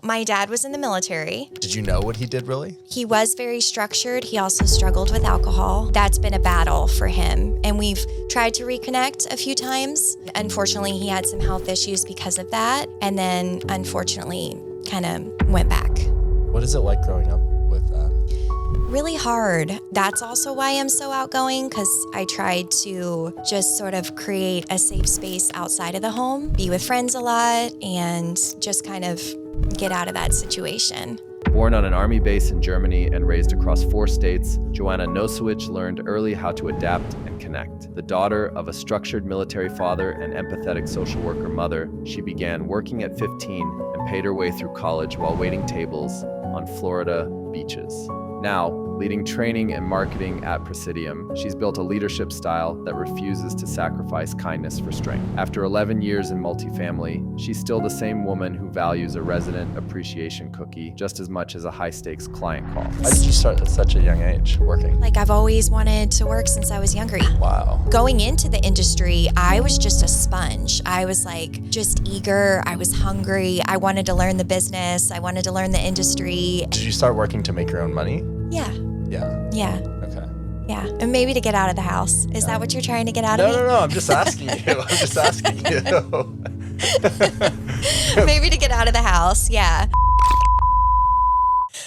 my dad was in the military. Did you know what he did really? He was very structured. He also struggled with alcohol. That's been a battle for him. And we've tried to reconnect a few times. Unfortunately, he had some health issues because of that. And then unfortunately, kind of went back. What is it like growing up with that? Really hard. That's also why I'm so outgoing, because I tried to just sort of create a safe space outside of the home, be with friends a lot, and just kind of get out of that situation. Born on an army base in Germany and raised across 4 states, Joana Nosewicz learned early how to adapt and connect. The daughter of a structured military father and empathetic social worker mother, she began working at 15 and paid her way through college while waiting tables on Florida beaches. Now, leading training and marketing at Presidium, she's built a leadership style that refuses to sacrifice kindness for strength. After 11 years in multifamily, she's still the same woman who values a resident appreciation cookie just as much as a high-stakes client call. Why did you start at such a young age working? Like, I've always wanted to work since I was younger. Wow. Going into the industry, I was just a sponge. I was like just eager. I was hungry. I wanted to learn the business. I wanted to learn the industry. Did you start working to make your own money? Yeah. Yeah. Yeah. Okay. Yeah. And maybe to get out of the house. Is that what you're trying to get out of me? No. I'm just asking you. Maybe to get out of the house. Yeah.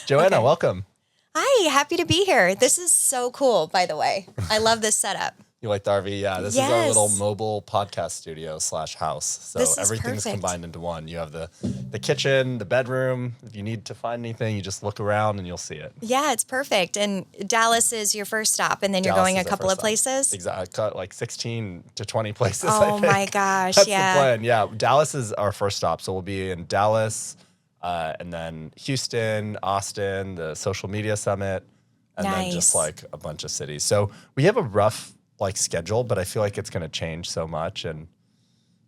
Joanna, Okay. welcome. Hi. Happy to be here. This is so cool, by the way. I love this setup. You like the RV? Yeah, this is our little mobile podcast studio / house. So This is everything's perfect. combined into one. You have the kitchen, the bedroom. If you need to find anything, you just look around and you'll see it. Yeah, it's perfect. And Dallas is your first stop, and then you're Dallas going a is our couple first of stop. places. Exactly. Got like 16 to 20 places. Oh I think. my gosh, That's yeah. the plan. Yeah, Dallas is our first stop. So we'll be in Dallas, and then Houston, Austin, the social media summit, and then just like a bunch of cities. So we have a rough schedule, but I feel like it's going to change so much, and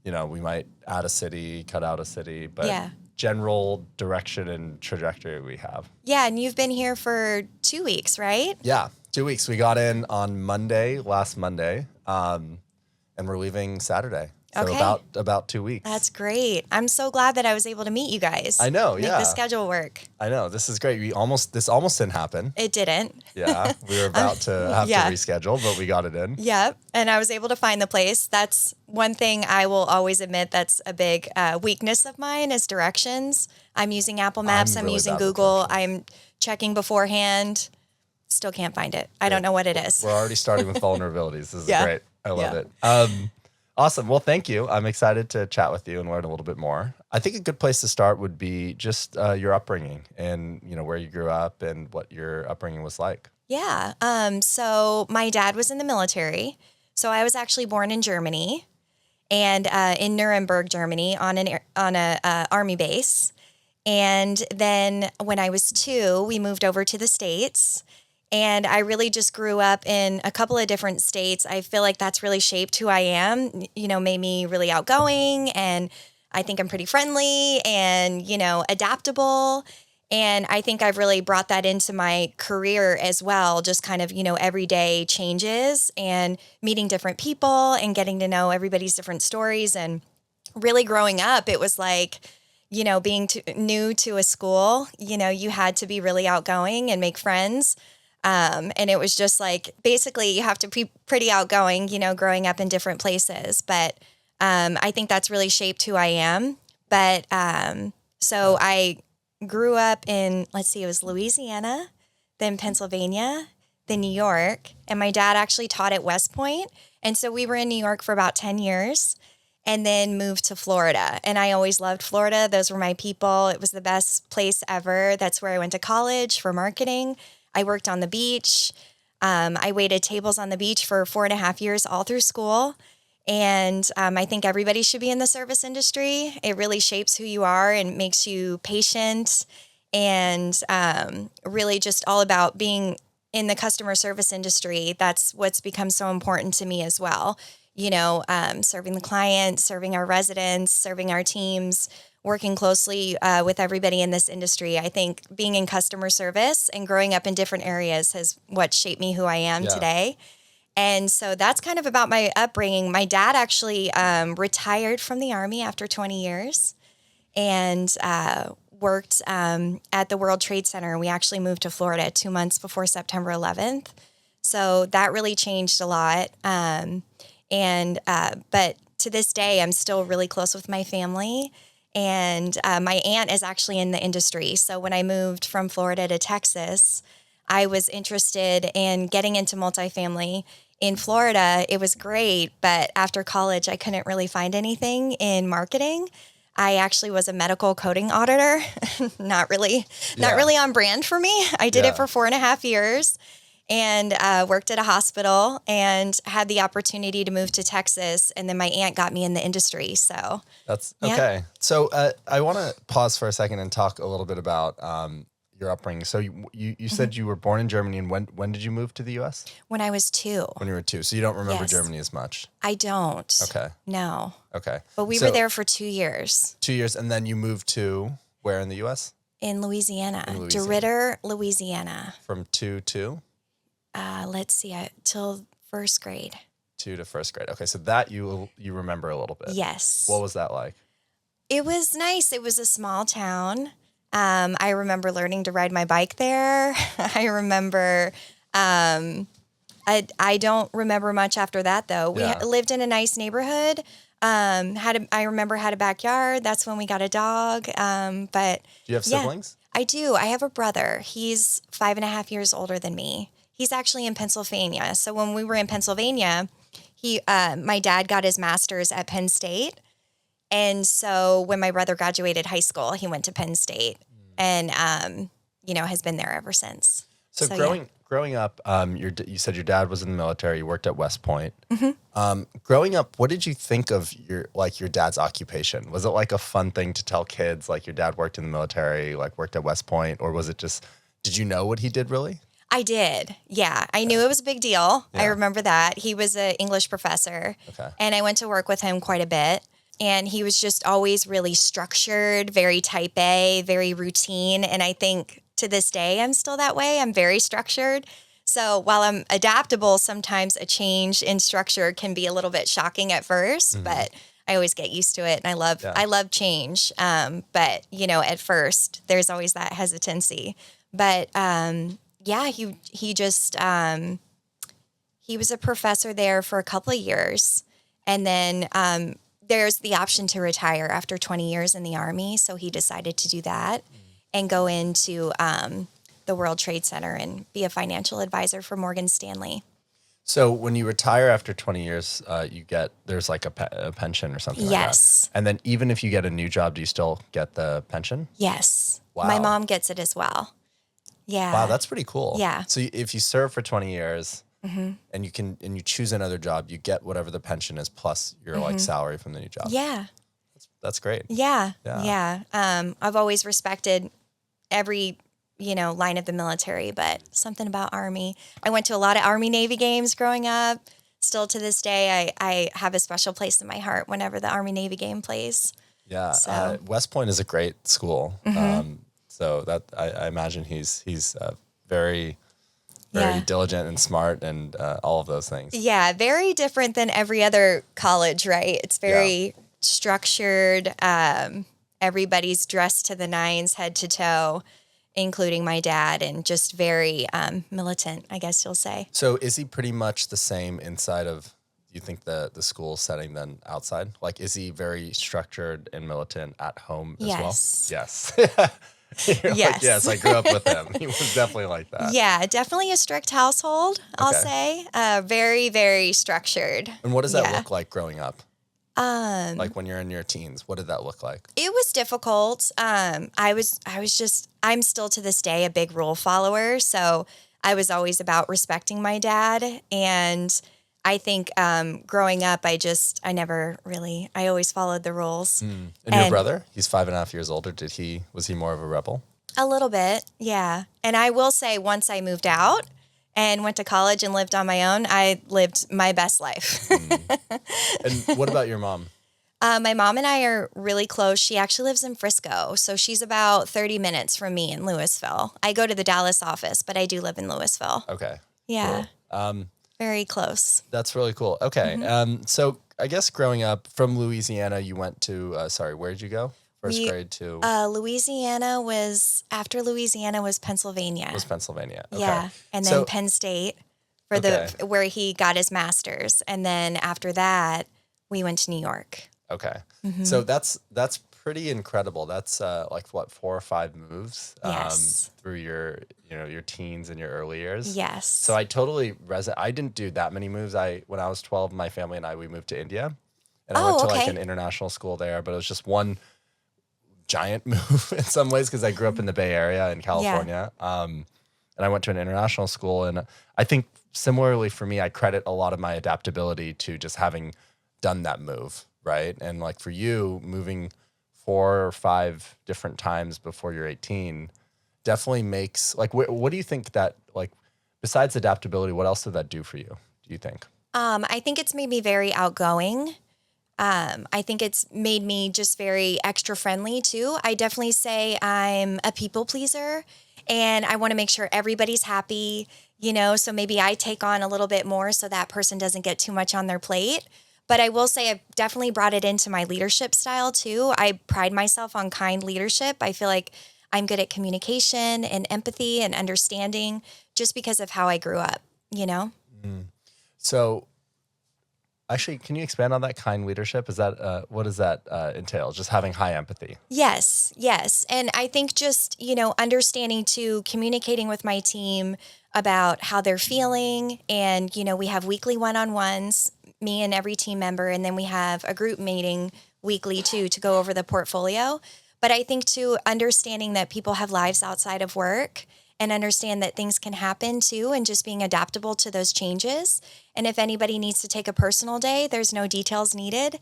we might add a city, cut out a city, but general direction and trajectory we have. Yeah, and you've been here for 2 weeks, right? Yeah, 2 weeks. We got in on last Monday, and we're leaving Saturday. So Okay. about 2 weeks. That's great. I'm so glad that I was able to meet you guys. I know, Make the schedule work. I know. This is great. This almost didn't happen. It didn't. Yeah, we were about to have to reschedule, but we got it in. Yep. And I was able to find the place. That's one thing I will always admit that's a big weakness of mine is directions. I'm using Apple Maps. I'm really using bad with Google. I'm checking beforehand. Still can't find it. I don't know what it is. We're already starting with vulnerabilities. This is Yeah. great. I love Yeah. it. Awesome. Well, thank you. I'm excited to chat with you and learn a little bit more. I think a good place to start would be just your upbringing and where you grew up and what your upbringing was like. Yeah. So my dad was in the military. So I was actually born in Germany and in Nuremberg, Germany on a army base. And then when I was 2, we moved over to the States. And I really just grew up in a couple of different states. I feel like that's really shaped who I am, made me really outgoing. And I think I'm pretty friendly and, adaptable. And I think I've really brought that into my career as well. Just kind of, everyday changes and meeting different people and getting to know everybody's different stories. And really growing up, it was like, being new to a school, you had to be really outgoing and make friends. And it was just like, basically you have to be pretty outgoing, growing up in different places. But I think that's really shaped who I am. But so I grew up in, it was Louisiana, then Pennsylvania, then New York. And my dad actually taught at West Point. And so we were in New York for about 10 years and then moved to Florida. And I always loved Florida. Those were my people. It was the best place ever. That's where I went to college for marketing. I worked on the beach. I waited tables on the beach for 4.5 years all through school. And I think everybody should be in the service industry. It really shapes who you are and makes you patient and really just all about being in the customer service industry. That's what's become so important to me as well. Serving the clients, serving our residents, serving our teams, working closely with everybody in this industry. I think being in customer service and growing up in different areas has what shaped me who I am today. And so that's kind of about my upbringing. My dad actually retired from the Army after 20 years and worked at the World Trade Center. We actually moved to Florida 2 months before September 11th. So that really changed a lot. But to this day, I'm still really close with my family. And my aunt is actually in the industry. So when I moved from Florida to Texas, I was interested in getting into multifamily. In Florida, it was great, but after college, I couldn't really find anything in marketing. I actually was a medical coding auditor, not really on brand for me. I did it for 4.5 years and worked at a hospital and had the opportunity to move to Texas. And then my aunt got me in the industry. So that's okay. So I want to pause for a second and talk a little bit about your upbringing. So you said you were born in Germany, and when did you move to the U.S.? When I was 2. When you were 2. So you don't remember Germany as much? I don't. Okay. No. Okay. But we were there for 2 years. 2 years, and then you moved to where in the U.S.? In Louisiana. DeRidder, Louisiana. From 2 to? Let's see, till first grade. 2 to first grade. Okay, so that you remember a little bit. Yes. What was that like? It was nice. It was a small town. I remember learning to ride my bike there. I remember, I don't remember much after that though. We lived in a nice neighborhood. I remember had a backyard. That's when we got a dog. But do you have siblings? I do. I have a brother. He's 5.5 years older than me. He's actually in Pennsylvania. So when we were in Pennsylvania, my dad got his master's at Penn State. And so when my brother graduated high school, he went to Penn State and, has been there ever since. So growing up, you said your dad was in the military. You worked at West Point. Mm-hmm. Growing up, what did you think of your dad's occupation? Was it like a fun thing to tell kids, like your dad worked in the military, like worked at West Point, or was it just, did you know what he did really? I did. Yeah. I knew it was a big deal. Yeah. I remember that. He was an English professor. Okay. And I went to work with him quite a bit. And he was just always really structured, very type A, very routine. And I think to this day, I'm still that way. I'm very structured. So while I'm adaptable, sometimes a change in structure can be a little bit shocking at first, but I always get used to it. And I love change. But at first there's always that hesitancy, but, he just, he was a professor there for a couple of years. And then, there's the option to retire after 20 years in the Army. So he decided to do that and go into the World Trade Center and be a financial advisor for Morgan Stanley. So when you retire after 20 years, there's like a pension or something like that. Yes. And then even if you get a new job, do you still get the pension? Yes. Wow. My mom gets it as well. Yeah. Wow, that's pretty cool. Yeah. So if you serve for 20 years... Mm-hmm. And you choose another job, you get whatever the pension is plus your like salary from the new job. Yeah. That's great. Yeah. I've always respected every, line of the military, but something about Army. I went to a lot of Army Navy games growing up. Still to this day, I have a special place in my heart whenever the Army Navy game plays. Yeah. So. West Point is a great school. So that I imagine he's very diligent and smart and all of those things. Yeah, very different than every other college, right? It's very structured. Everybody's dressed to the nines, head to toe, including my dad, and just very militant, I guess you'll say. So is he pretty much the same inside of, do you think, the school setting than outside? Like, is he very structured and militant at home as well? Yes. Yes, I grew up with him. He was definitely like that. Yeah, definitely a strict household, I'll say. Very, very structured. And what does that look like growing up? Like when you're in your teens, what did that look like? It was difficult. I'm still to this day a big rule follower. So I was always about respecting my dad. And I think growing up, I always followed the rules. And your brother, he's 5.5 years older. Was he more of a rebel? A little bit, yeah. And I will say once I moved out and went to college and lived on my own, I lived my best life. And what about your mom? My mom and I are really close. She actually lives in Frisco. So she's about 30 minutes from me in Louisville. I go to the Dallas office, but I do live in Louisville. Okay. Yeah. Cool. Very close. That's really cool. Okay. So I guess growing up from Louisiana, you went to, where did you go? First grade to Louisiana was Pennsylvania. was Pennsylvania. Okay. Yeah, and then Penn State for where he got his master's, and then after that we went to New York. Okay, so that's pretty incredible. That's like what 4 or 5 moves through your your teens and your early years. Yes. So I totally I didn't do that many moves. When I was 12, my family and we moved to India, and I went to like an international school there. But it was just one giant move in some ways because I grew up in the Bay Area in California. And I went to an international school. And I think similarly for me, I credit a lot of my adaptability to just having done that move, right? And like for you, moving 4 or 5 different times before you're 18 definitely makes, like, what do you think that, like, besides adaptability, what else did that do for you, do you think? I think it's made me very outgoing. I think it's made me just very extra friendly too. I definitely say I'm a people pleaser and I want to make sure everybody's happy, so maybe I take on a little bit more so that person doesn't get too much on their plate. But I will say I've definitely brought it into my leadership style too. I pride myself on kind leadership. I feel like I'm good at communication and empathy and understanding just because of how I grew up, So actually, can you expand on that kind leadership? Is that what does that entail? Just having high empathy? Yes. And I think just, understanding to communicating with my team about how they're feeling. And, we have weekly one-on-ones, me and every team member. And then we have a group meeting weekly too, to go over the portfolio. But I think too, understanding that people have lives outside of work and understand that things can happen too, and just being adaptable to those changes. And if anybody needs to take a personal day, there's no details needed.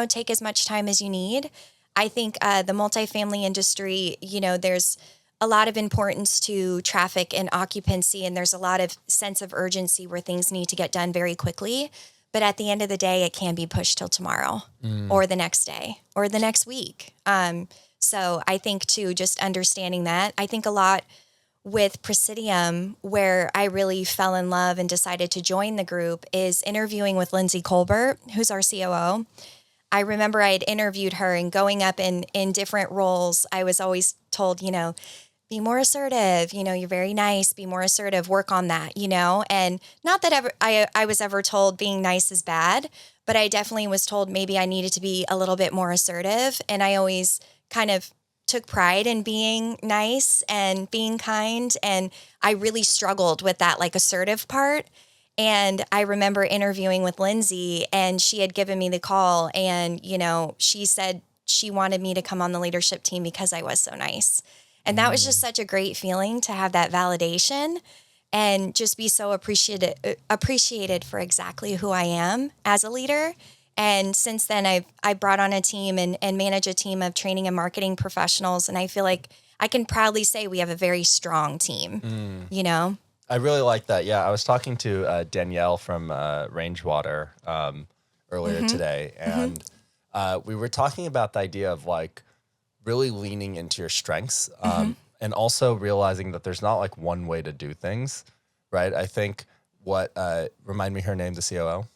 Take as much time as you need. I think the multifamily industry, there's a lot of importance to traffic and occupancy, and there's a lot of sense of urgency where things need to get done very quickly. But at the end of the day, it can be pushed till tomorrow or the next day or the next week. So I think too, just understanding that. I think a lot with Presidium, where I really fell in love and decided to join the group, is interviewing with Lindsay Colbert, who's our COO. I remember I had interviewed her, and going up in different roles, I was always told, be more assertive, you're very nice, be more assertive, work on that, and not that I was ever told being nice is bad, but I definitely was told maybe I needed to be a little bit more assertive. And I always kind of took pride in being nice and being kind. And I really struggled with that like assertive part. And I remember interviewing with Lindsay, and she had given me the call, and, she said she wanted me to come on the leadership team because I was so nice. And that was just such a great feeling to have that validation and just be so appreciated for exactly who I am as a leader. And since then, I brought on a team and manage a team of training and marketing professionals. And I feel like I can proudly say we have a very strong team, I really like that. Yeah, I was talking to Danielle from Rangewater earlier today, and we were talking about the idea of like really leaning into your strengths and also realizing that there's not like one way to do things, right? I think remind me her name, the COO?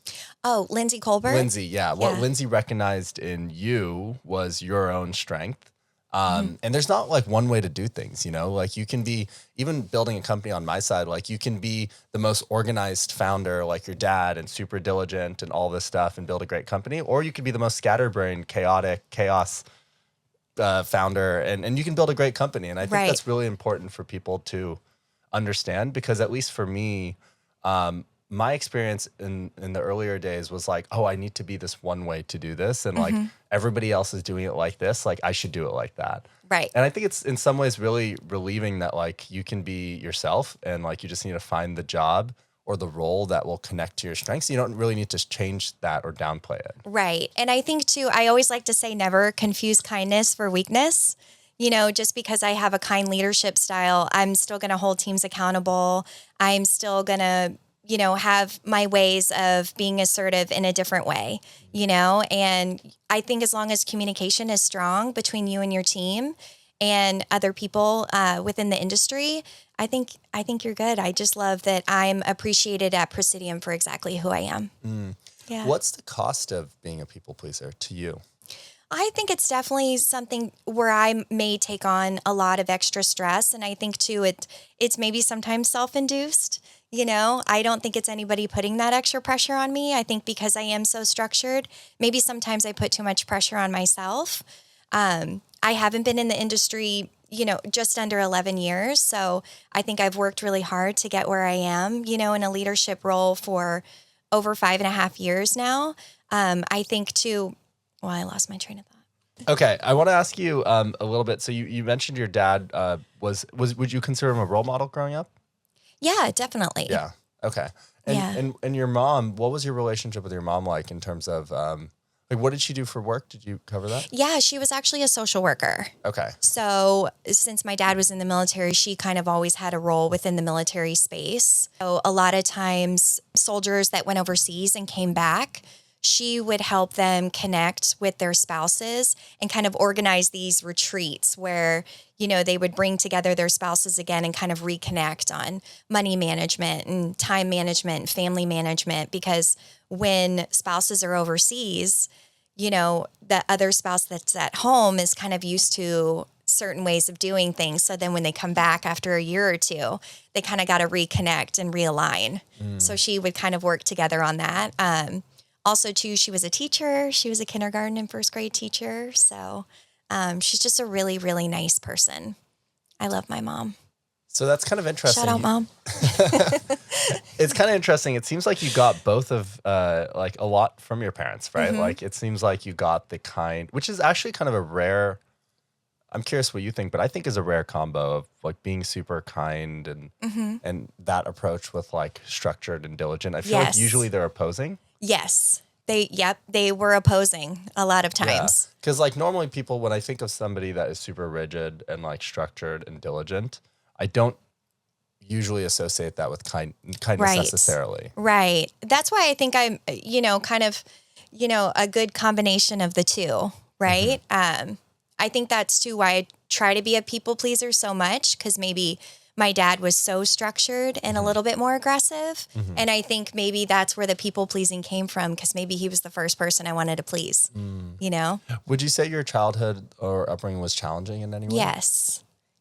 Oh, Lindsay Colbert. Lindsay, yeah. What Lindsay recognized in you was your own strength. And there's not like one way to do things, like you can be, even building a company on my side, like you can be the most organized founder like your dad and super diligent and all this stuff and build a great company, or you could be the most scatterbrained, chaos founder and you can build a great company. And I think that's really important for people to understand, because at least for me, my experience in the earlier days was like, oh, I need to be this one way to do this. And like everybody else is doing it like this, like I should do it like that. Right. And I think it's in some ways really relieving that like you can be yourself, and like you just need to find the job or the role that will connect to your strengths. You don't really need to change that or downplay it. Right. And I think too, I always like to say never confuse kindness for weakness. Just because I have a kind leadership style, I'm still going to hold teams accountable. I'm still going to, have my ways of being assertive in a different way, and I think as long as communication is strong between you and your team and other people within the industry, I think you're good. I just love that I'm appreciated at Presidium for exactly who I am. Yeah. What's the cost of being a people pleaser to you? I think it's definitely something where I may take on a lot of extra stress. And I think too, it's maybe sometimes self-induced. I don't think it's anybody putting that extra pressure on me. I think because I am so structured, maybe sometimes I put too much pressure on myself. I haven't been in the industry, just under 11 years. So I think I've worked really hard to get where I am, in a leadership role for over 5.5 years now. I think too, well, I lost my train of thought. Okay, I want to ask you a little bit. So you mentioned your dad would you consider him a role model growing up? Yeah, definitely. Yeah. Okay. And your mom, what was your relationship with your mom like in terms of what did she do for work? Did you cover that? Yeah, she was actually a social worker. Okay. So since my dad was in the military, she kind of always had a role within the military space. So a lot of times soldiers that went overseas and came back, she would help them connect with their spouses and kind of organize these retreats where, they would bring together their spouses again and kind of reconnect on money management and time management and family management. Because when spouses are overseas, the other spouse that's at home is kind of used to certain ways of doing things. So then when they come back after a year or two, they kind of got to reconnect and realign. So she would kind of work together on that. Also, too, she was a teacher. She was a kindergarten and first grade teacher. So she's just a really, really nice person. I love my mom. So that's kind of interesting. Shout out, Mom. It's kind of interesting. It seems like you got both of a lot from your parents, right? Mm-hmm. Like it seems like you got the kind, which is actually kind of a rare, I'm curious what you think, but I think is a rare combo of like being super kind and that approach with like structured and diligent. I feel like usually they're opposing. Yes. They were opposing a lot of times. Because like normally people, when I think of somebody that is super rigid and like structured and diligent, I don't usually associate that with kindness necessarily. Right. That's why I think I'm, kind of, a good combination of the two, right? I think that's too why I try to be a people pleaser so much, because maybe my dad was so structured and a little bit more aggressive. And I think maybe that's where the people pleasing came from, because maybe he was the first person I wanted to please, Would you say your childhood or upbringing was challenging in any way?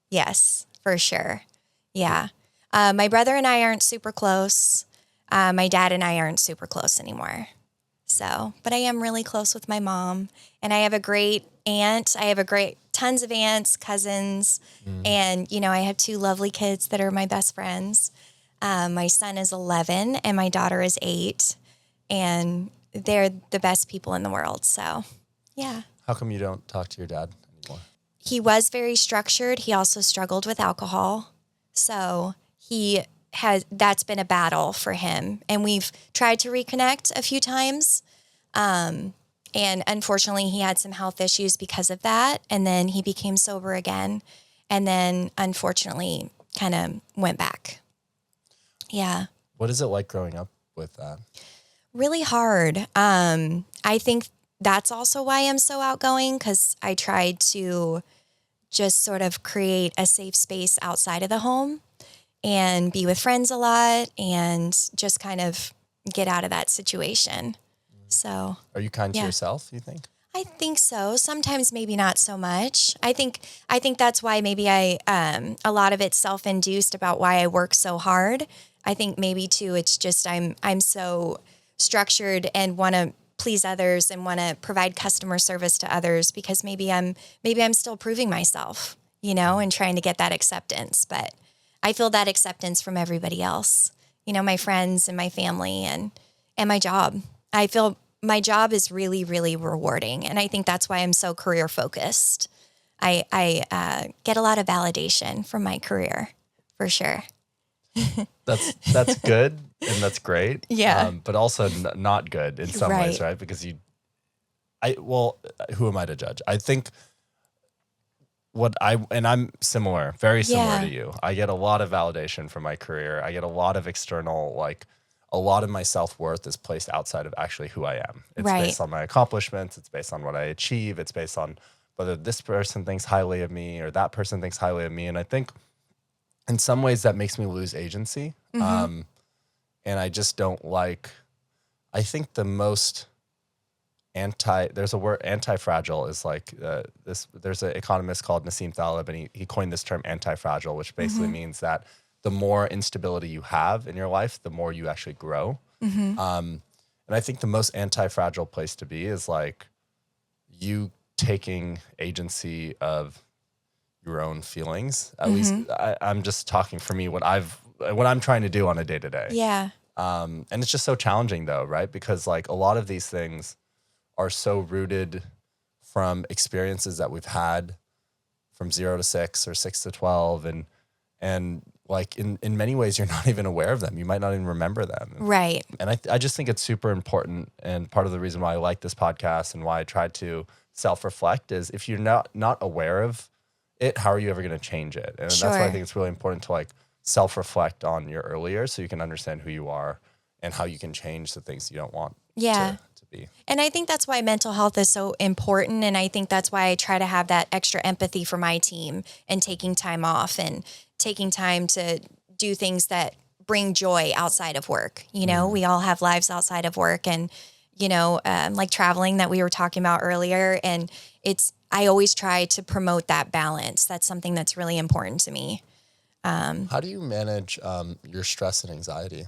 Yes, for sure. Yeah. My brother and I aren't super close. My dad and I aren't super close anymore. So, but I am really close with my mom, and I have a great aunt. I have tons of aunts, cousins, and, I have 2 lovely kids that are my best friends. My son is 11 and my daughter is 8, and they're the best people in the world. So, yeah. How come you don't talk to your dad anymore? He was very structured. He also struggled with alcohol. So that's been a battle for him. And we've tried to reconnect a few times. And unfortunately, he had some health issues because of that. And then he became sober again. And then unfortunately kind of went back. Yeah. What is it like growing up with that? Really hard. I think that's also why I'm so outgoing, because I tried to just sort of create a safe space outside of the home and be with friends a lot and just kind of get out of that situation. So, are you kind to yourself, you think? I think so. Sometimes maybe not so much. I think that's why maybe a lot of it's self-induced about why I work so hard. I think maybe too, it's just I'm so structured and want to please others and want to provide customer service to others, because maybe I'm still proving myself, and trying to get that acceptance. But I feel that acceptance from everybody else, my friends and my family and my job. I feel my job is really, really rewarding. And I think that's why I'm so career focused. I get a lot of validation from my career, for sure. That's good and that's great. Yeah. But also not good in some ways, right? Because who am I to judge? I think I'm similar, very similar to you. I get a lot of validation from my career. I get a lot of external, a lot of my self-worth is placed outside of actually who I am. It's based on my accomplishments. It's based on what I achieve. It's based on whether this person thinks highly of me or that person thinks highly of me. And I think in some ways that makes me lose agency. And I just don't I think the most there's a word, anti-fragile is like there's an economist called Nassim Taleb, and he coined this term anti-fragile, which basically means that the more instability you have in your life, the more you actually grow. And I think the most anti-fragile place to be is like you taking agency of your own feelings. At least I'm just talking for me, what I'm trying to do on a day to day. Yeah. And it's just so challenging though, right? Because like a lot of these things are so rooted from experiences that we've had from 0 to 6 or 6 to 12. And like in many ways, you're not even aware of them. You might not even remember them. Right. And I just think it's super important. And part of the reason why I like this podcast and why I try to self-reflect is if you're not aware of it, how are you ever going to change it? And that's why I think it's really important to like self-reflect on your earlier so you can understand who you are and how you can change the things you don't want to be. And I think that's why mental health is so important. And I think that's why I try to have that extra empathy for my team and taking time off and taking time to do things that bring joy outside of work. You know, we all have lives outside of work and, you know, like traveling that we were talking about earlier. And I always try to promote that balance. That's something that's really important to me. How do you manage your stress and anxiety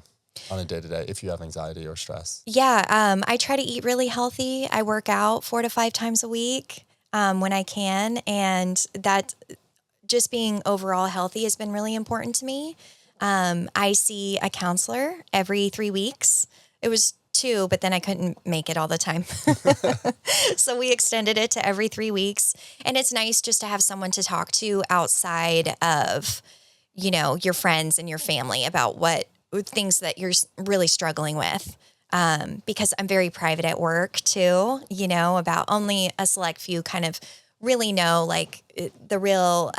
on a day-to-day if you have anxiety or stress? Yeah, I try to eat really healthy. I work out 4 to 5 times a week when I can. And that just being overall healthy has been really important to me. I see a counselor every 3 weeks. It was 2, but then I couldn't make it all the time. So we extended it to every 3 weeks. And it's nice just to have someone to talk to outside of, you know, your friends and your family about what things that you're really struggling with. Because I'm very private at work too, you know, about only a select few kind of really know like the real,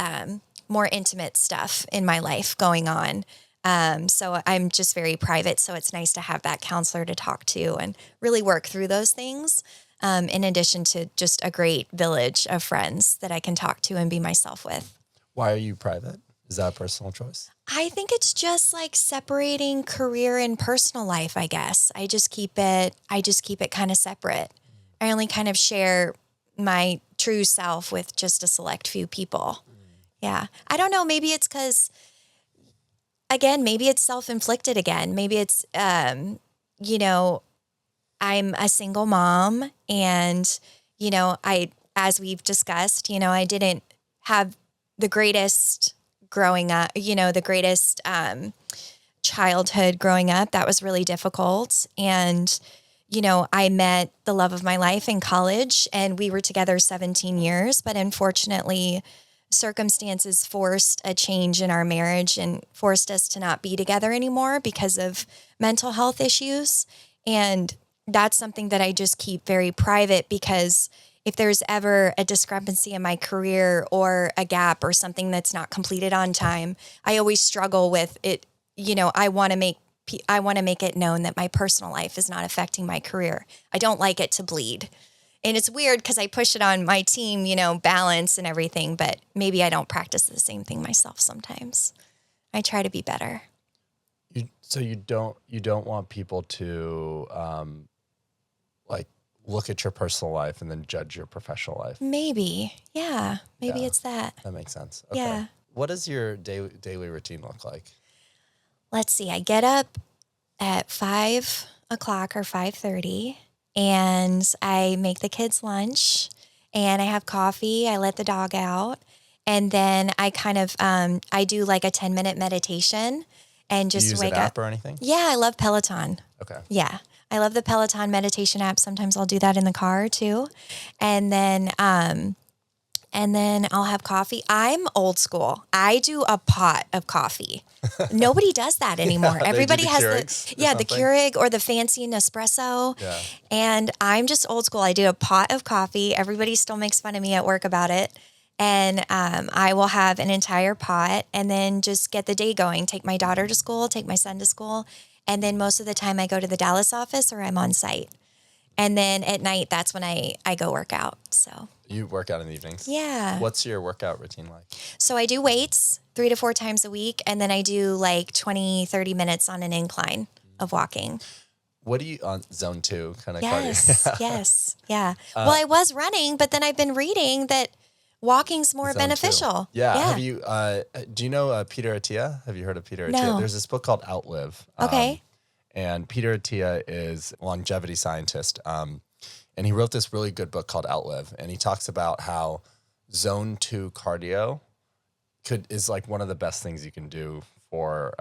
more intimate stuff in my life going on. So I'm just very private. So it's nice to have that counselor to talk to and really work through those things. In addition to just a great village of friends that I can talk to and be myself with. Why are you private? Is that a personal choice? I think it's just like separating career and personal life, I guess. I just keep it kind of separate. I only kind of share my true self with just a select few people. Yeah. I don't know. Maybe it's because, again, maybe it's self-inflicted again. Maybe it's, you know, I'm a single mom and, you know, as we've discussed, you know, I didn't have the greatest growing up, you know, the greatest childhood growing up. That was really difficult. And, you know, I met the love of my life in college and we were together 17 years, but unfortunately circumstances forced a change in our marriage and forced us to not be together anymore because of mental health issues. And that's something that I just keep very private because if there's ever a discrepancy in my career or a gap or something that's not completed on time, I always struggle with it. You know, I want to make it known that my personal life is not affecting my career. I don't like it to bleed. And it's weird because I push it on my team, you know, balance and everything, but maybe I don't practice the same thing myself sometimes. I try to be better. So you don't want people to like look at your personal life and then judge your professional life. Maybe. Yeah. Maybe it's that. That makes sense. Okay. Yeah. What does your daily routine look like? Let's see. I get up at 5 o'clock or 5:30 and I make the kids lunch and I have coffee. I let the dog out. And then I kind of, I do like a 10-minute meditation and just use wake an app up. or anything? Yeah. I love Peloton. Okay. Yeah. I love the Peloton meditation app. Sometimes I'll do that in the car too. And then I'll have coffee. I'm old school. I do a pot of coffee. Nobody does that anymore. Yeah, everybody has the the Keurig or the fancy Nespresso. Yeah. And I'm just old school. I do a pot of coffee. Everybody still makes fun of me at work about it. And I will have an entire pot and then just get the day going. Take my daughter to school, take my son to school. And then most of the time I go to the Dallas office or I'm on site. And then at night, that's when I go work out. So you work out in the evenings? Yeah. What's your workout routine like? So I do weights 3 to 4 times a week. And then I do like 20, 30 minutes on an incline of walking. What do you on zone 2 kind of Yes, cardio? yes, yeah. Well, I was running, but then I've been reading that walking's more Zone 2. beneficial. Yeah. Yeah. Have you? Do you know Peter Attia? Have you heard of Peter Attia? No. There's this book called Outlive. Okay. And Peter Attia is a longevity scientist. And he wrote this really good book called Outlive. And he talks about how zone 2 cardio is like one of the best things you can do for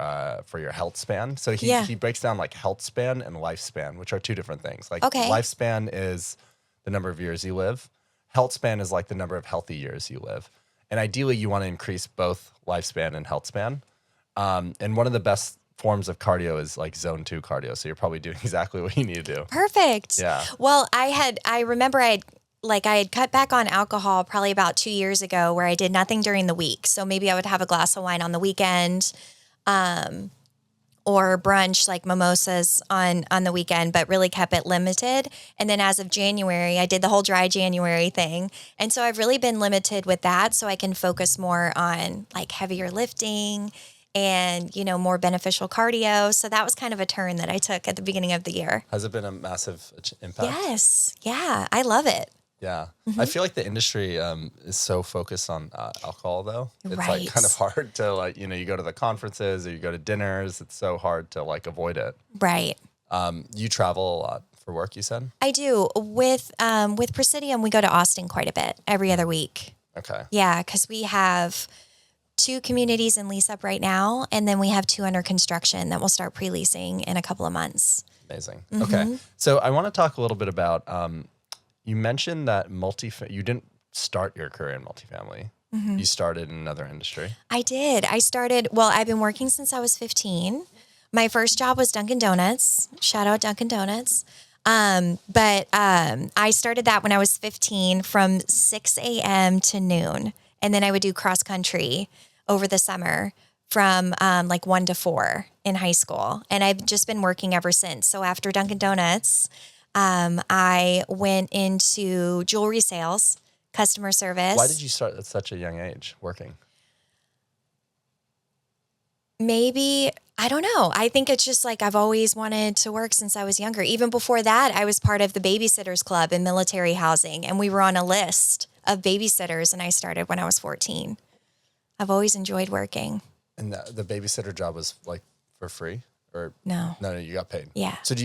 your health span. So he breaks down like health span and lifespan, which are two different things. Like lifespan is the number of years you live. Health span is like the number of healthy years you live. And ideally you want to increase both lifespan and health span. And one of the best forms of cardio is like zone 2 cardio. So you're probably doing exactly what you need to do. Perfect. Yeah. Well, I remember I had cut back on alcohol probably about 2 years ago where I did nothing during the week. So maybe I would have a glass of wine on the weekend, or brunch like mimosas on the weekend, but really kept it limited. And then as of January, I did the whole dry January thing. And so I've really been limited with that so I can focus more on like heavier lifting and, more beneficial cardio. So that was kind of a turn that I took at the beginning of the year. Has it been a massive impact? Yes. Yeah. I love it. Yeah. I feel like the industry is so focused on alcohol, though. It's like kind of hard to like, you go to the conferences or you go to dinners. It's so hard to like avoid it. Right. You travel a lot for work, you said? I do. With Presidium, we go to Austin quite a bit every other week. Okay. Yeah, because we have 2 communities in lease up right now, and then we have 2 under construction that will start pre-leasing in a couple of months. Amazing. Okay. So I want to talk a little bit about, you mentioned that you didn't start your career in multifamily. You started in another industry. I did. I've been working since I was 15. My first job was Dunkin' Donuts. Shout out Dunkin' Donuts. But I started that when I was 15 from 6 a.m. to noon. And then I would do cross country over the summer from like 1 to 4 in high school. And I've just been working ever since. So after Dunkin' Donuts, I went into jewelry sales, customer service. Why did you start at such a young age working? Maybe, I don't know. I think it's just like I've always wanted to work since I was younger. Even before that, I was part of the Babysitters Club in military housing, and we were on a list of babysitters, and I started when I was 14. I've always enjoyed working. And the babysitter job was like for free? Or No, you got paid. Yeah. So did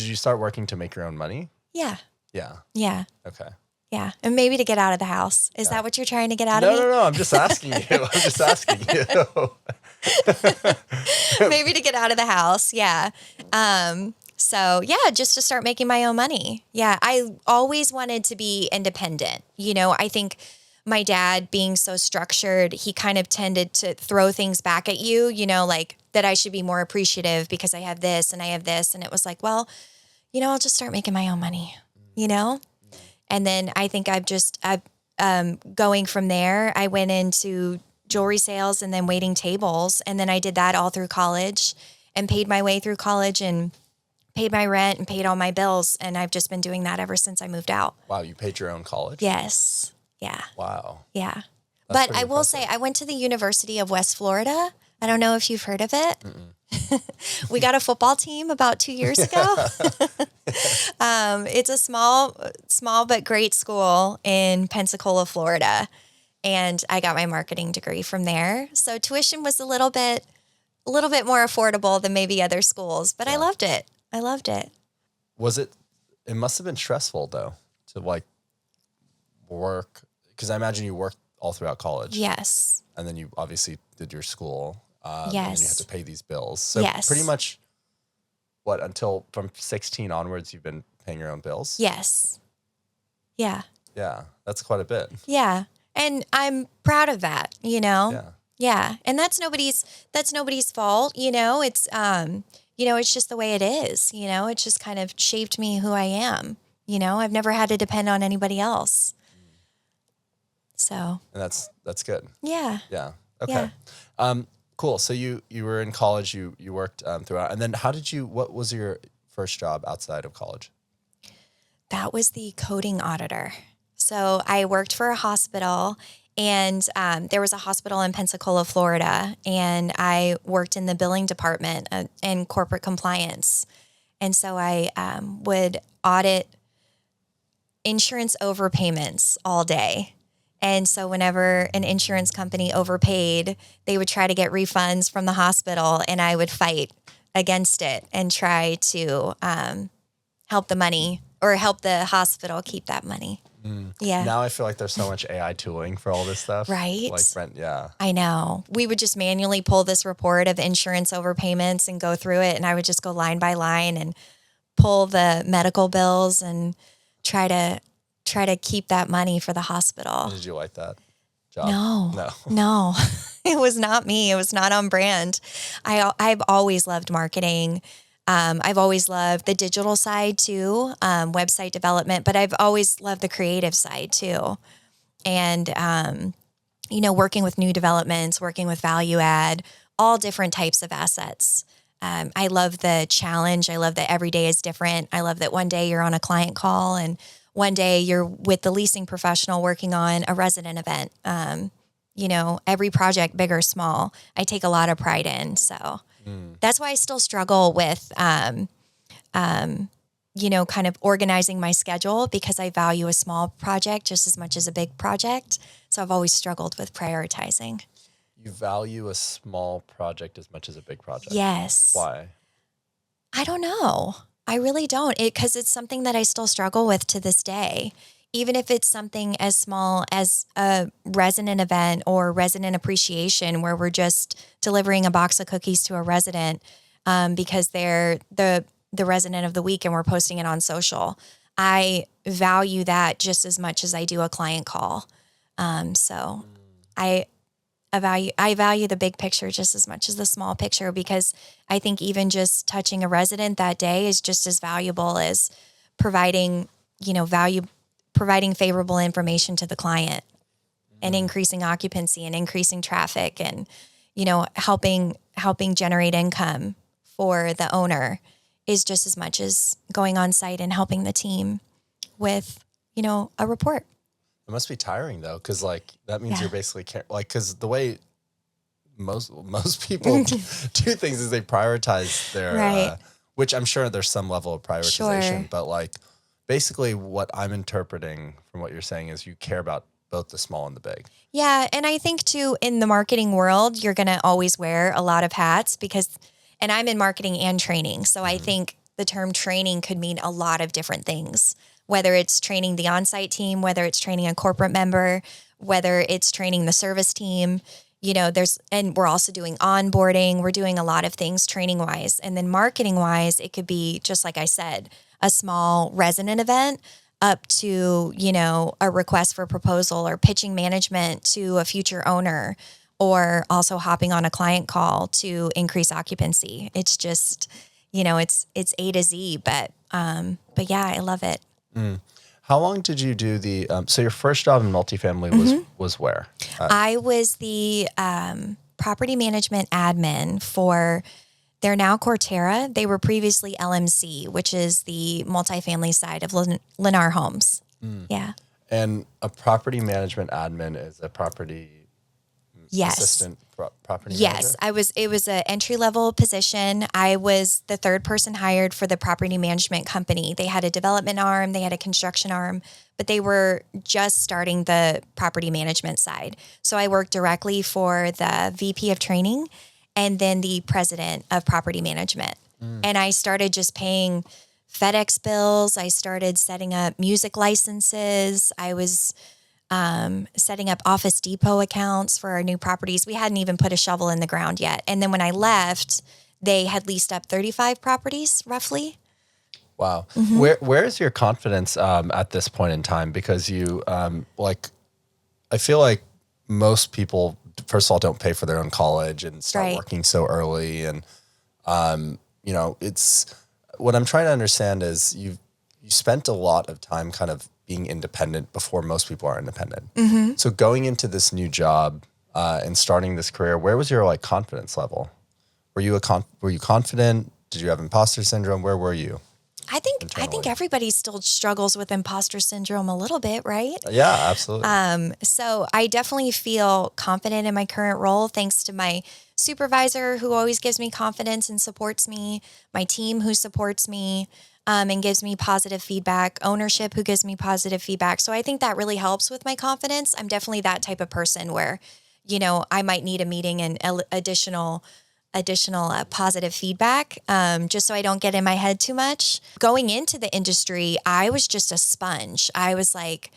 you start working to make your own money? Yeah. Yeah. Yeah. Okay. Yeah. And maybe to get out of the house. Is that what you're trying to get out of me? No. I'm just asking you. Maybe to get out of the house. Yeah. So yeah, just to start making my own money. Yeah. I always wanted to be independent. I think my dad being so structured, he kind of tended to throw things back at you, like that I should be more appreciative because I have this and I have this. And it was like, well, I'll just start making my own money, And then I think going from there, I went into jewelry sales and then waiting tables. And then I did that all through college and paid my way through college and paid my rent and paid all my bills. And I've just been doing that ever since I moved out. Wow. You paid your own college? Yes. Yeah. Wow. Yeah. That's but I will say I went to the University of West Florida. I don't know if you've heard of it. We got a football team about 2 years ago. It's a small but great school in Pensacola, Florida. And I got my marketing degree from there. So tuition was a little bit more affordable than maybe other schools, but yeah. I loved it. It must have been stressful though, to like work, because I imagine you worked all throughout college. Yes. And then you obviously did your school. Yes. And then you had to pay these bills. So pretty much until from 16 onwards, you've been paying your own bills? Yes. Yeah. Yeah. That's quite a bit. Yeah. And I'm proud of that, Yeah. Yeah. And that's nobody's fault. It's, it's just the way it is, it's just kind of shaped me who I am. I've never had to depend on anybody else. So. And that's good. Yeah. Yeah. Okay. Yeah. Cool. So you were in college, you worked throughout, and then what was your first job outside of college? That was the coding auditor. So I worked for a hospital, and there was a hospital in Pensacola, Florida, and I worked in the billing department and corporate compliance. And so I would audit insurance overpayments all day. And so whenever an insurance company overpaid, they would try to get refunds from the hospital, and I would fight against it and try to help the hospital keep that money. Yeah. Now I feel like there's so much AI tooling for all this stuff. Right. Like Brent, yeah. I know. We would just manually pull this report of insurance overpayments and go through it. And I would just go line by line and pull the medical bills and try to keep that money for the hospital. Did you like that job? No, it was not me. It was not on brand. I've always loved marketing. I've always loved the digital side too, website development, but I've always loved the creative side too. And, working with new developments, working with value add, all different types of assets. I love the challenge. I love that every day is different. I love that one day you're on a client call and one day you're with the leasing professional working on a resident event. Every project, big or small, I take a lot of pride in. So that's why I still struggle with, kind of organizing my schedule, because I value a small project just as much as a big project. So I've always struggled with prioritizing. You value a small project as much as a big project? Yes. Why? I don't know. I really don't. Because it's something that I still struggle with to this day. Even if it's something as small as a resident event or resident appreciation, where we're just delivering a box of cookies to a resident because they're the resident of the week and we're posting it on social. I value that just as much as I do a client call. So I value the big picture just as much as the small picture, because I think even just touching a resident that day is just as valuable as providing favorable information to the client and increasing occupancy and increasing traffic and, helping generate income for the owner is just as much as going on site and helping the team with, a report. It must be tiring though, because that means you're basically because the way most people do things is they prioritize their, which I'm sure there's some level of prioritization, but basically what I'm interpreting from what you're saying is you care about both the small and the big. Yeah, and I think too in the marketing world you're going to always wear a lot of hats and I'm in marketing and training, so I think the term training could mean a lot of different things. Whether it's training the on-site team, whether it's training a corporate member, whether it's training the service team, and we're also doing onboarding. We're doing a lot of things training-wise. And then marketing-wise, it could be, just like I said, a small resident event up to, a request for proposal or pitching management to a future owner, or also hopping on a client call to increase occupancy. It's just, it's A to Z, but yeah, I love it. How long did you do so your first job in multifamily was where? I was the property management admin for, they're now Cortera. They were previously LMC, which is the multifamily side of Lennar Homes. Yeah. And a property management admin is a property assistant property manager? Yes, it was an entry-level position. I was the third person hired for the property management company. They had a development arm, they had a construction arm, but they were just starting the property management side. So I worked directly for the VP of training and then the president of property management. And I started just paying FedEx bills. I started setting up music licenses. I was setting up Office Depot accounts for our new properties. We hadn't even put a shovel in the ground yet. And then when I left, they had leased up 35 properties, roughly. Wow. Where is your confidence at this point in time? Because you, I feel like most people, first of all, don't pay for their own college and start working so early. And, it's what I'm trying to understand is you spent a lot of time kind of being independent before most people are independent. So going into this new job and starting this career, where was your confidence level? Were you confident? Did you have imposter syndrome? Where were you? I think everybody still struggles with imposter syndrome a little bit, right? Yeah, absolutely. So I definitely feel confident in my current role thanks to my supervisor who always gives me confidence and supports me, my team who supports me and gives me positive feedback, ownership who gives me positive feedback. So I think that really helps with my confidence. I'm definitely that type of person where, I might need a meeting and additional positive feedback, just so I don't get in my head too much. Going into the industry, I was just a sponge. I was like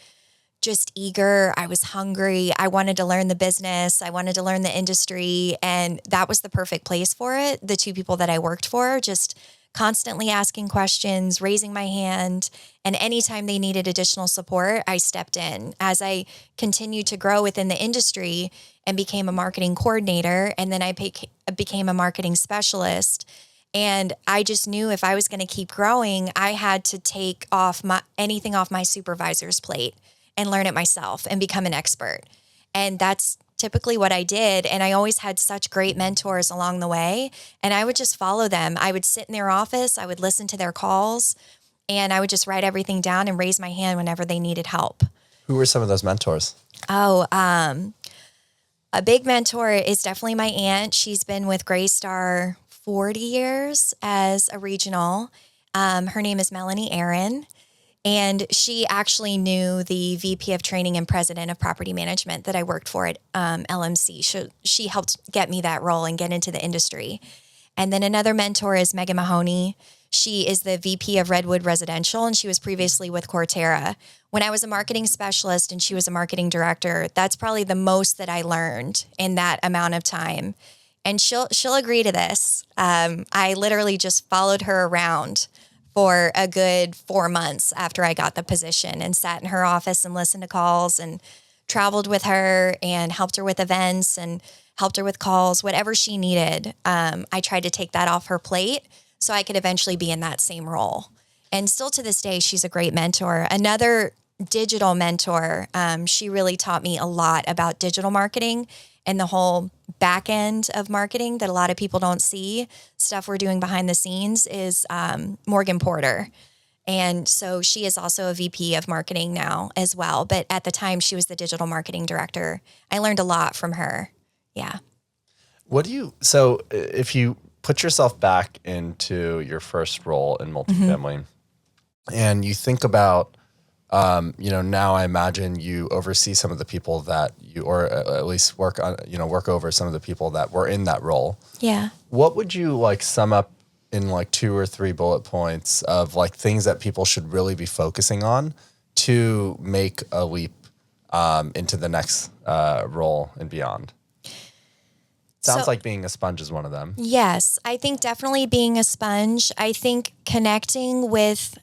just eager. I was hungry. I wanted to learn the business. I wanted to learn the industry. And that was the perfect place for it. The two people that I worked for, just constantly asking questions, raising my hand. And anytime they needed additional support, I stepped in. As I continued to grow within the industry and became a marketing coordinator, and then I became a marketing specialist. And I just knew if I was going to keep growing, I had to take anything off my supervisor's plate and learn it myself and become an expert. And that's typically what I did. And I always had such great mentors along the way. And I would just follow them. I would sit in their office. I would listen to their calls. And I would just write everything down and raise my hand whenever they needed help. Who were some of those mentors? A big mentor is definitely my aunt. She's been with Greystar 40 years as a regional. Her name is Melanie Aaron. And she actually knew the VP of training and president of property management that I worked for at LMC. She helped get me that role and get into the industry. And then another mentor is Megan Mahoney. She is the VP of Redwood Residential, and she was previously with Cortera. When I was a marketing specialist and she was a marketing director, that's probably the most that I learned in that amount of time. And she'll agree to this. I literally just followed her around for a good 4 months after I got the position and sat in her office and listened to calls and traveled with her and helped her with events and helped her with calls, whatever she needed. I tried to take that off her plate so I could eventually be in that same role. And still to this day, she's a great mentor. Another digital mentor, she really taught me a lot about digital marketing and the whole back end of marketing that a lot of people don't see. Stuff we're doing behind the scenes is Morgan Porter. And so she is also a VP of marketing now as well. But at the time, she was the digital marketing director. I learned a lot from her. Yeah. So if you put yourself back into your first role in multifamily and you think about, now I imagine you oversee some of the people that or at least work over some of the people that were in that role. Yeah. What would you sum up in 2 or 3 bullet points of things that people should really be focusing on to make a leap into the next role and beyond? Sounds like being a sponge is one of them. Yes, I think definitely being a sponge. I think connecting with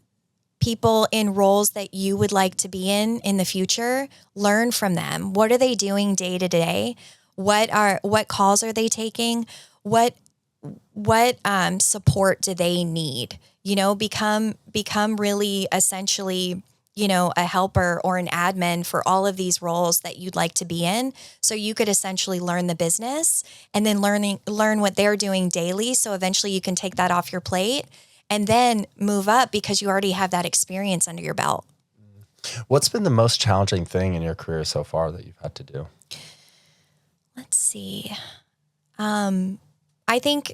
people in roles that you would like to be in the future, learn from them. What are they doing day to day? What calls are they taking? What support do they need? Become really essentially, a helper or an admin for all of these roles that you'd like to be in. So you could essentially learn the business and then learn what they're doing daily. So eventually you can take that off your plate and then move up because you already have that experience under your belt. What's been the most challenging thing in your career so far that you've had to do? Let's see. I think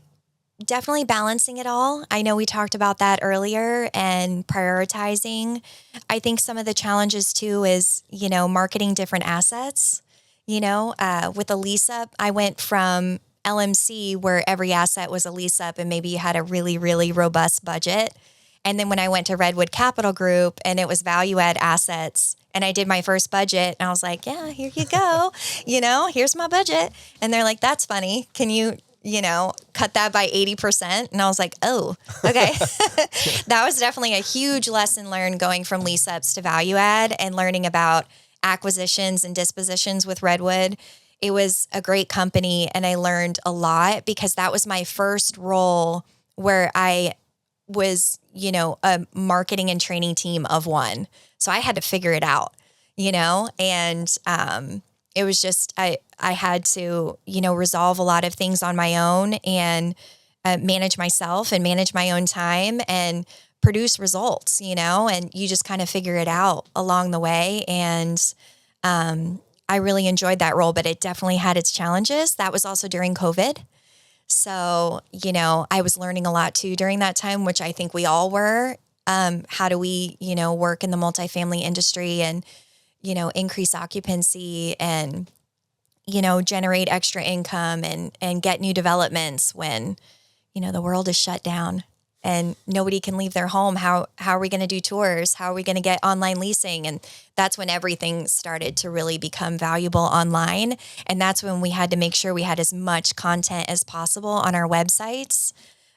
definitely balancing it all. I know we talked about that earlier and prioritizing. I think some of the challenges too is, marketing different assets. With a lease up, I went from LMC where every asset was a lease up and maybe you had a really, really robust budget. And then when I went to Redwood Capital Group and it was value add assets and I did my first budget and I was like, yeah, here you go. Here's my budget. And they're like, that's funny. Can you, cut that by 80%? And I was like, oh, okay. That was definitely a huge lesson learned going from lease ups to value add and learning about acquisitions and dispositions with Redwood. It was a great company and I learned a lot because that was my first role where I was, a marketing and training team of one. So I had to figure it out, and it was just, I had to, resolve a lot of things on my own and manage myself and manage my own time and produce results, and you just kind of figure it out along the way. And I really enjoyed that role, but it definitely had its challenges. That was also during COVID. So, I was learning a lot too during that time, which I think we all were. How do we, work in the multifamily industry and, increase occupancy and, generate extra income and get new developments when, the world is shut down and nobody can leave their home. How are we going to do tours? How are we going to get online leasing? And that's when everything started to really become valuable online. And that's when we had to make sure we had as much content as possible on our websites.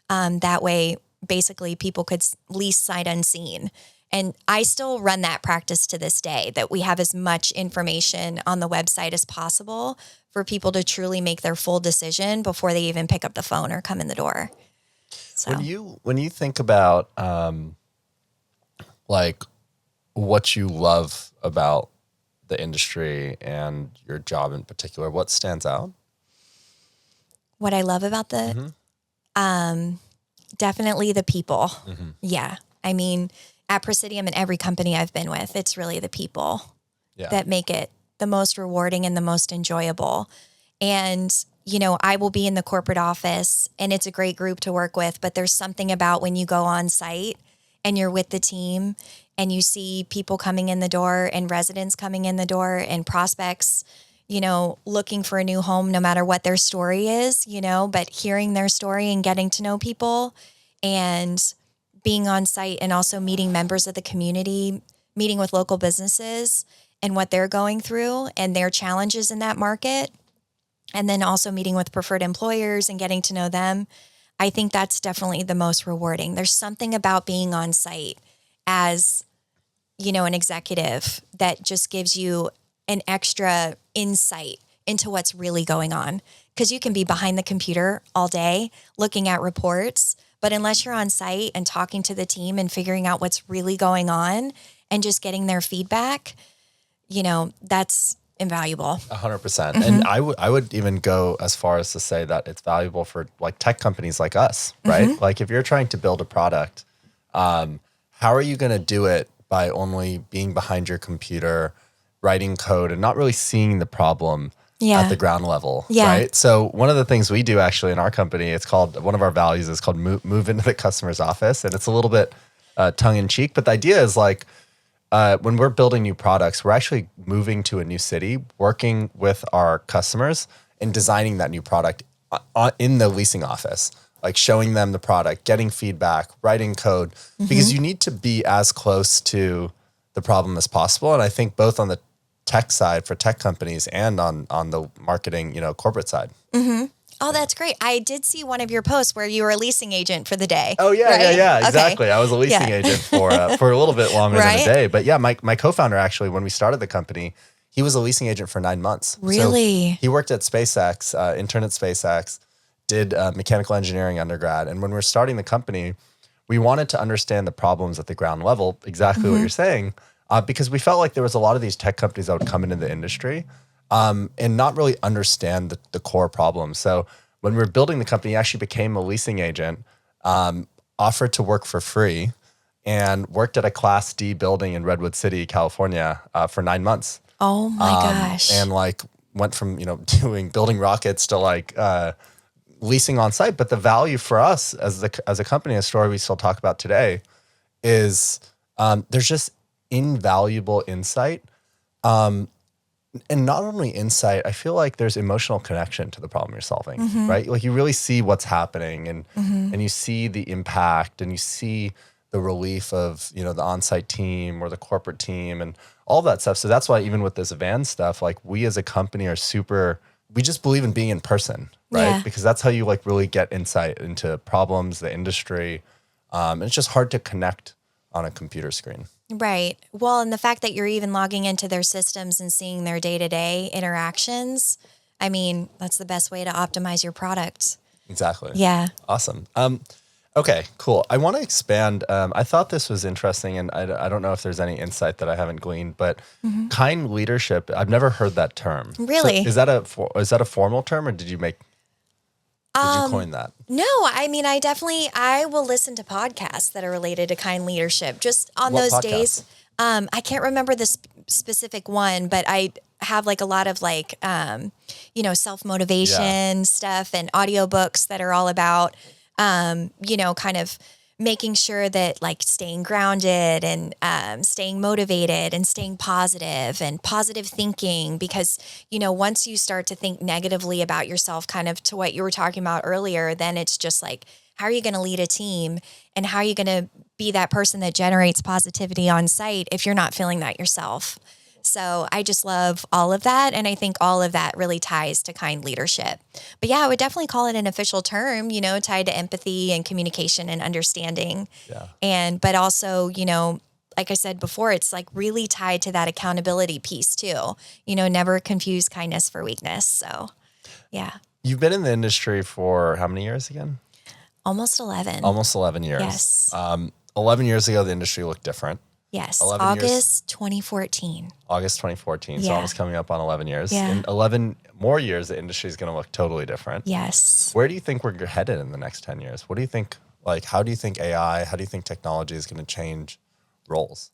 That way, basically, people could lease sight unseen. And I still run that practice to this day, that we have as much information on the website as possible for people to truly make their full decision before they even pick up the phone or come in the door. So when you think about like what you love about the industry and your job in particular, what stands out? What I love about definitely the people. Mm-hmm. Yeah. I mean, at Presidium and every company I've been with, it's really the people that make it the most rewarding and the most enjoyable. And, I will be in the corporate office and it's a great group to work with, but there's something about when you go on site and you're with the team and you see people coming in the door and residents coming in the door and prospects, looking for a new home, no matter what their story is, but hearing their story and getting to know people and being on site and also meeting members of the community, meeting with local businesses and what they're going through and their challenges in that market. And then also meeting with preferred employers and getting to know them. I think that's definitely the most rewarding. There's something about being on site as, an executive that just gives you an extra insight into what's really going on. Because you can be behind the computer all day looking at reports, but unless you're on site and talking to the team and figuring out what's really going on and just getting their feedback, that's invaluable. 100%. Mm-hmm. And I would even go as far as to say that it's valuable for like tech companies like us, right? Mm-hmm. Like if you're trying to build a product, how are you going to do it by only being behind your computer, writing code and not really seeing the problem at the ground level, right? So one of the things we do actually in our company, one of our values is called move into the customer's office. And it's a little bit tongue in cheek, but the idea is like, when we're building new products, we're actually moving to a new city, working with our customers and designing that new product in the leasing office, like showing them the product, getting feedback, writing code, because you need to be as close to the problem as possible. And I think both on the tech side for tech companies and on the marketing, corporate side. Mm-hmm. Oh, that's great. I did see one of your posts where you were a leasing agent for the day. Oh, yeah, right? yeah, exactly. Okay. I was a leasing agent for a little bit longer than a day. But yeah, my co-founder actually, when we started the company, he was a leasing agent for 9 months. Really? So he worked at SpaceX, interned at SpaceX, did mechanical engineering undergrad. And when we were starting the company, we wanted to understand the problems at the ground level, exactly what you're saying, because we felt like there was a lot of these tech companies that would come into the industry and not really understand the core problems. So when we were building the company, he actually became a leasing agent, offered to work for free, and worked at a Class D building in Redwood City, California, for 9 months. Oh my gosh! And like went from building rockets to leasing on site. But the value for us as a company, a story we still talk about today, is there's just invaluable insight. And not only insight, I feel like there's emotional connection to the problem you're solving, right? Like you really see what's happening and you see the impact and you see the relief of, the on-site team or the corporate team and all that stuff. So that's why even with this van stuff, like we as a company we just believe in being in person, right? Yeah. Because that's how you like really get insight into problems, the industry. And it's just hard to connect on a computer screen. Right. Well, and the fact that you're even logging into their systems and seeing their day-to-day interactions, I mean, that's the best way to optimize your product. Exactly. Yeah. Awesome. Okay, cool. I want to expand. I thought this was interesting, and I don't know if there's any insight that I haven't gleaned, but kind leadership, I've never heard that term. Really? So is that a formal term, or did you make? Did you coin that? No, I mean, I will listen to podcasts that are related to kind leadership just on What those podcasts? days. I can't remember the specific one, but I have like a lot of like, self-motivation stuff and audiobooks that are all about, kind of making sure that like staying grounded and staying motivated and staying positive and positive thinking, because, once you start to think negatively about yourself, kind of to what you were talking about earlier, then it's just like, how are you going to lead a team and how are you going to be that person that generates positivity on site if you're not feeling that yourself? So I just love all of that. And I think all of that really ties to kind leadership. But yeah, I would definitely call it an official term, tied to empathy and communication and understanding. Yeah. But also, like I said before, it's like really tied to that accountability piece too. Never confuse kindness for weakness. So yeah. You've been in the industry for how many years again? Almost 11. Almost 11 years. Yes. 11 years ago, the industry looked different. Yes. 11 August 2014. August 2014. So Yeah. almost coming up on 11 years. Yeah. In 11 more years, the industry is going to look totally different. Yes. Where do you think we're headed in the next 10 years? What do you think, how do you think AI, how do you think technology is going to change roles?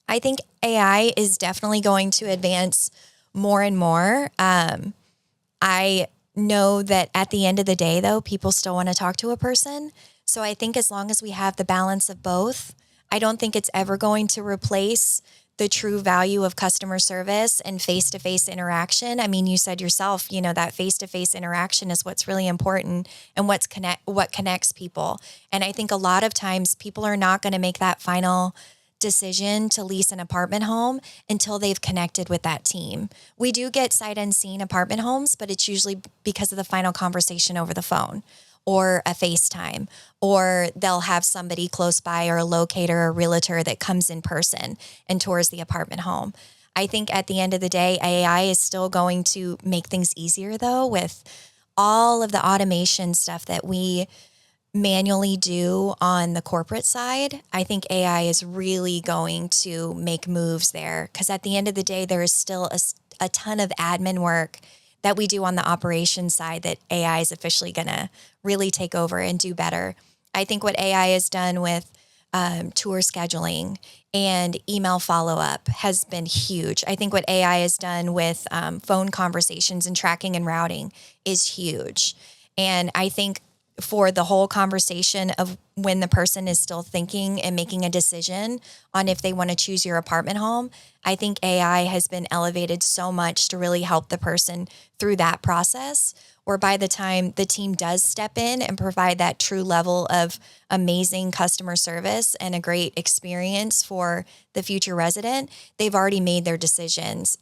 I think AI is definitely going to advance more and more. I know that at the end of the day, though, people still want to talk to a person. So I think as long as we have the balance of both, I don't think it's ever going to replace the true value of customer service and face-to-face interaction. I mean, you said yourself, that face-to-face interaction is what's really important and what connects people. And I think a lot of times people are not going to make that final decision to lease an apartment home until they've connected with that team. We do get sight unseen apartment homes, but it's usually because of the final conversation over the phone or a FaceTime, or they'll have somebody close by or a locator or realtor that comes in person and tours the apartment home. I think at the end of the day, AI is still going to make things easier though, with all of the automation stuff that we manually do on the corporate side. I think AI is really going to make moves there, because at the end of the day, there is still a ton of admin work that we do on the operations side that AI is officially going to really take over and do better. I think what AI has done with tour scheduling and email follow-up has been huge. I think what AI has done with phone conversations and tracking and routing is huge. And I think for the whole conversation of when the person is still thinking and making a decision on if they want to choose your apartment home, I think AI has been elevated so much to really help the person through that process, or by the time the team does step in and provide that true level of amazing customer service and a great experience for the future resident, they've already made their decisions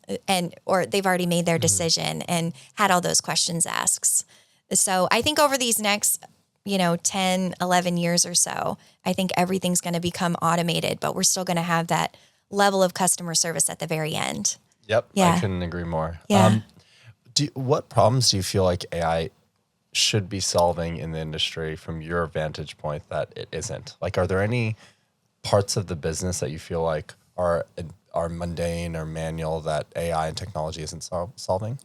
or they've already made their decision and had all those questions asked. So I think over these next, 10, 11 years or so, I think everything's going to become automated, but we're still going to have that level of customer service at the very end. Yep. Yeah. I couldn't agree more. Yeah. What problems do you feel like AI should be solving in the industry from your vantage point that it isn't? Like, are there any parts of the business that you feel like are mundane or manual that AI and technology isn't solving?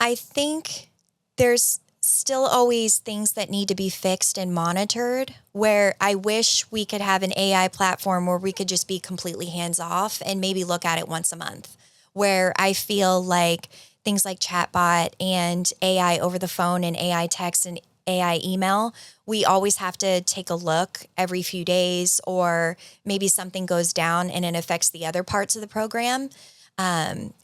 I think there's still always things that need to be fixed and monitored, where I wish we could have an AI platform where we could just be completely hands off and maybe look at it once a month, where I feel like things like chatbot and AI over the phone and AI text and AI email, we always have to take a look every few days, or maybe something goes down and it affects the other parts of the program.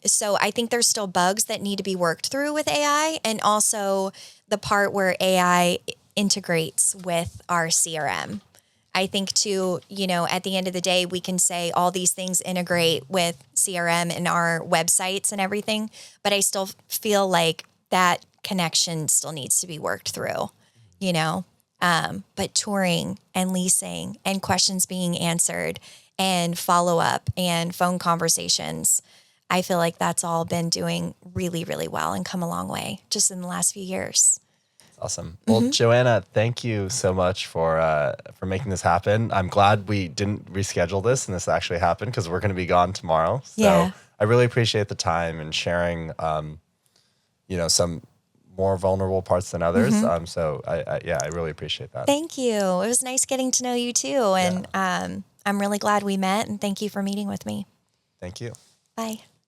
So I think there's still bugs that need to be worked through with AI, and also the part where AI integrates with our CRM. I think too, at the end of the day, we can say all these things integrate with CRM and our websites and everything, but I still feel like that connection still needs to be worked through, but touring and leasing and questions being answered and follow-up and phone conversations, I feel like that's all been doing really, really well and come a long way just in the last few years. Awesome. Well, Joanna, thank you so much for making this happen. I'm glad we didn't reschedule this and this actually happened, because we're going to be gone tomorrow. So Yeah. I really appreciate the time and sharing, some more vulnerable parts than others. So I really appreciate that. Thank you. It was nice getting to know you too. And I'm really glad we met, and thank you for meeting with me. Thank you. Bye.